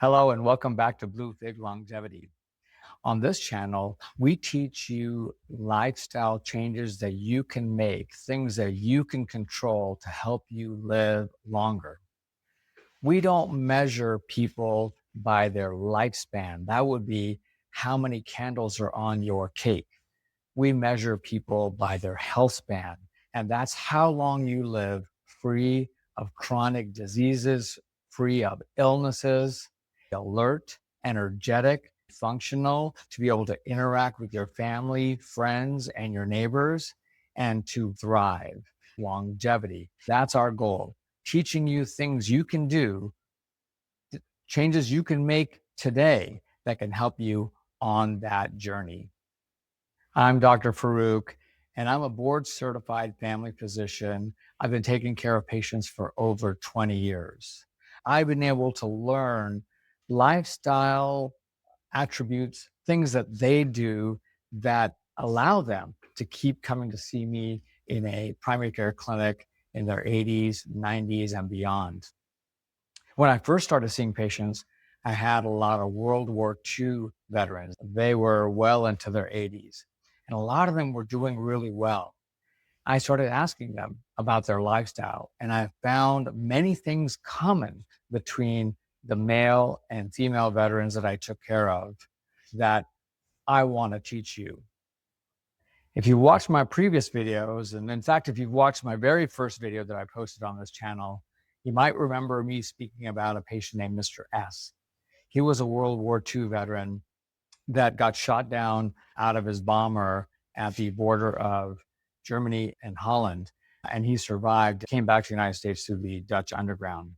Hello and welcome back to BlueFigLongevity. On this channel, we teach you lifestyle changes that you can make, things that you can control to help you live longer. We don't measure people by their lifespan. That would be how many candles are on your cake. We measure people by their health span, and that's how long you live free of chronic diseases, free of illnesses, alert, energetic, functional, to be able to interact with your family, friends, and your neighbors, and to thrive. Longevity. That's our goal. Teaching you things you can do, changes you can make today that can help you on that journey. I'm Dr. Farrukh, and I'm a board certified family physician. I've been taking care of patients for over 20 years. I've been able to learn lifestyle attributes, things that they do that allow them to keep coming to see me in a primary care clinic in their 80s, 90s, and beyond. When I first started seeing patients, I had a lot of World War II veterans. They were well into their 80s, and a lot of them were doing really well. I started asking them about their lifestyle, and I found many things common between the male and female veterans that I took care of that I want to teach you. If you watched my previous videos, and in fact, if you've watched my very first video that I posted on this channel, you might remember me speaking about a patient named Mr. S. He was a World War II veteran that got shot down out of his bomber at the border of Germany and Holland, and he survived, came back to the United States through the Dutch underground.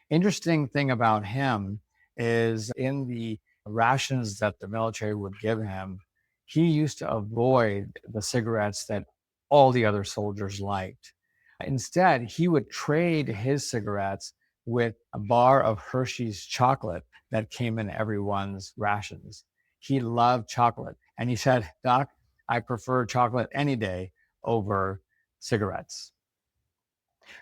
Interesting thing about him is in the rations that the military would give him, he used to avoid the cigarettes that all the other soldiers liked. Instead, he would trade his cigarettes with a bar of Hershey's chocolate that came in everyone's rations. He loved chocolate. And he said, "Doc, I prefer chocolate any day over cigarettes."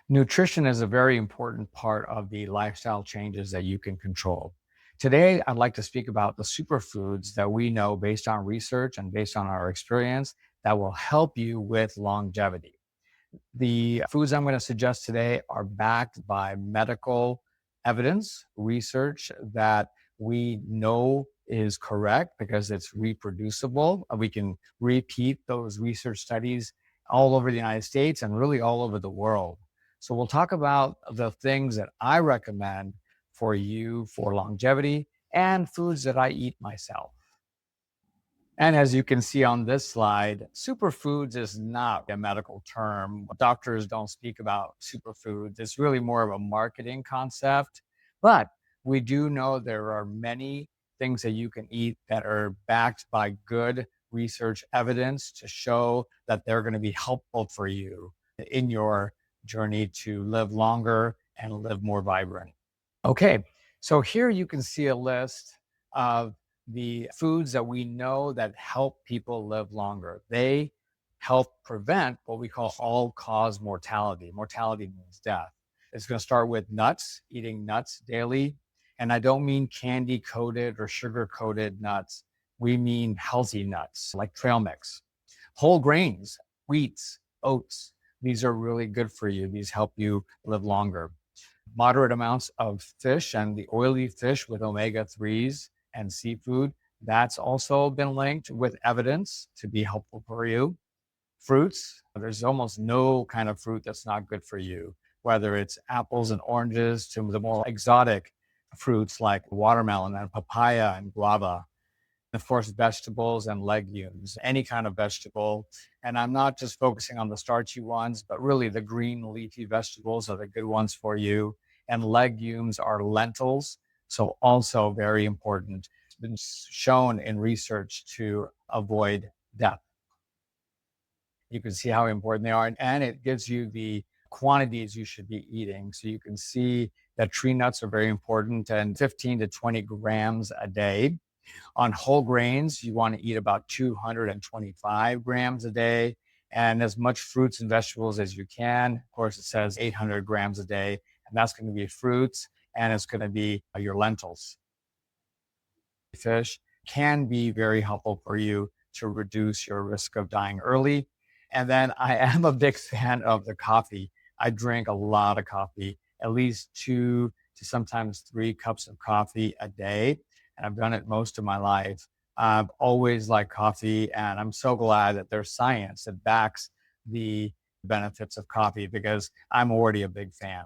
Nutrition is a very important part of the lifestyle changes that you can control. Today, I'd like to speak about the superfoods that we know based on research and based on our experience that will help you with longevity. The foods I'm going to suggest today are backed by medical evidence, research that we know is correct because it's reproducible. We can repeat those research studies all over the United States and really all over the world. So we'll talk about the things that I recommend for you for longevity and foods that I eat myself. And as you can see on this slide, superfoods is not a medical term. Doctors don't speak about superfoods. It's really more of a marketing concept. But we do know there are many things that you can eat that are backed by good research evidence to show that they're going to be helpful for you in your journey to live longer and live more vibrant. Okay, so here you can see a list of the foods that we know that help people live longer. They help prevent what we call all-cause mortality. Mortality means death. It's going to start with nuts, eating nuts daily. And I don't mean candy-coated or sugar-coated nuts. We mean healthy nuts like trail mix. Whole grains, wheats, oats. These are really good for you. These help you live longer. Moderate amounts of fish and the oily fish with omega-3s and seafood, that's also been linked with evidence to be helpful for you. Fruits, there's almost no kind of fruit that's not good for you, whether it's apples and oranges to the more exotic fruits like watermelon and papaya and guava. Of course, vegetables and legumes, any kind of vegetable. And I'm not just focusing on the starchy ones, but really the green leafy vegetables are the good ones for you. And legumes are lentils. So also very important. It's been shown in research to avoid death. You can see how important they are. And it gives you the quantities you should be eating. So you can see that tree nuts are very important and 15 to 20 grams a day. On whole grains, you want to eat about 225 grams a day and as much fruits and vegetables as you can. Of course, it says 800 grams a day, and that's going to be fruits and it's going to be your lentils. fish can be very helpful for you to reduce your risk of dying early. And then I am a big fan of the coffee. I drink a lot of coffee, at least 2 to sometimes 3 cups of coffee a day. And I've done it most of my life. I've always liked coffee, and I'm so glad that there's science that backs the benefits of coffee because I'm already a big fan.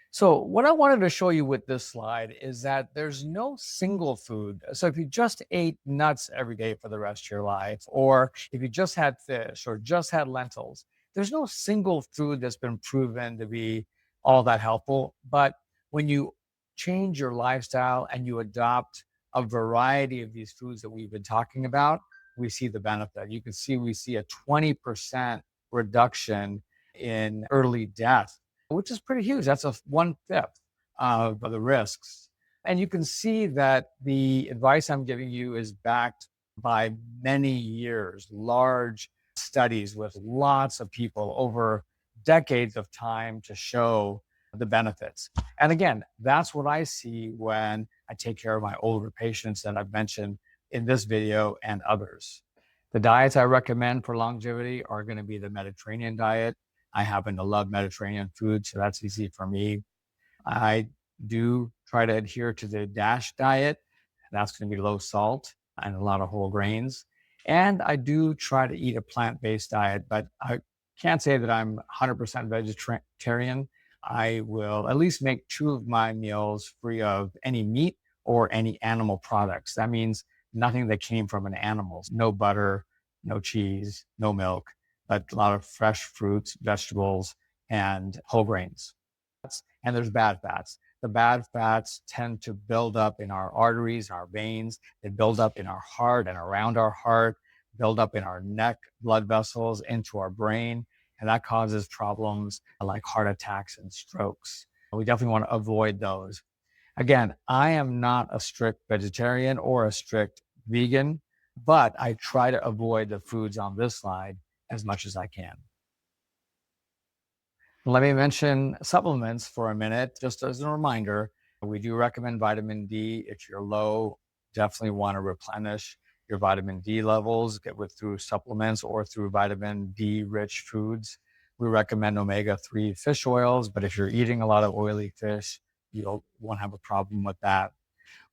So, what I wanted to show you with this slide is that there's no single food. So, if you just ate nuts every day for the rest of your life, or if you just had fish or just had lentils, there's no single food that's been proven to be all that helpful. But when you change your lifestyle and you adopt a variety of these foods that we've been talking about, we see the benefit. You can see we see a 20% reduction in early death, which is pretty huge. That's a 1/5 of the risks. And you can see that the advice I'm giving you is backed by many years, large studies with lots of people over decades of time to show the benefits. And again, that's what I see when I take care of my older patients that I've mentioned in this video and others. The diets I recommend for longevity are going to be the Mediterranean diet. I happen to love Mediterranean food, so that's easy for me. I do try to adhere to the DASH diet. That's going to be low salt and a lot of whole grains. And I do try to eat a plant-based diet, but I can't say that I'm 100% vegetarian. I will at least make 2 of my meals free of any meat or any animal products. That means nothing that came from an animal, no butter, no cheese, no milk, but a lot of fresh fruits, vegetables, and whole grains. And there's bad fats. The bad fats tend to build up in our arteries, our veins. They build up in our heart and around our heart, build up in our neck, blood vessels, into our brain. And that causes problems like heart attacks and strokes. We definitely want to avoid those. Again, I am not a strict vegetarian or a strict vegan, but I try to avoid the foods on this slide as much as I can. Let me mention supplements for a minute, just as a reminder. We do recommend vitamin D. If you're low, definitely want to replenish your vitamin D levels, get with through supplements or through vitamin D rich foods. We recommend omega-3 fish oils, but if you're eating a lot of oily fish, you won't have a problem with that.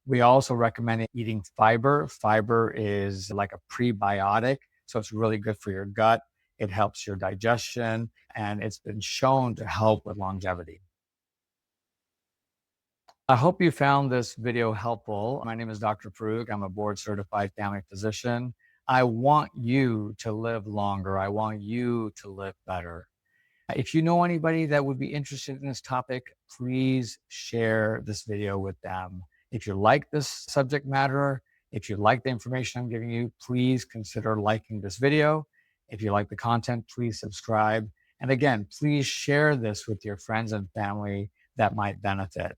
We also recommend eating fiber. Fiber is like a prebiotic, so it's really good for your gut. It helps your digestion, and it's been shown to help with longevity. I hope you found this video helpful. My name is Dr. Farrukh. I'm a board certified family physician. I want you to live longer. I want you to live better. If you know anybody that would be interested in this topic, please share this video with them. If you like this subject matter, if you like the information I'm giving you, please consider liking this video. If you like the content, please subscribe. And again, please share this with your friends and family that might benefit.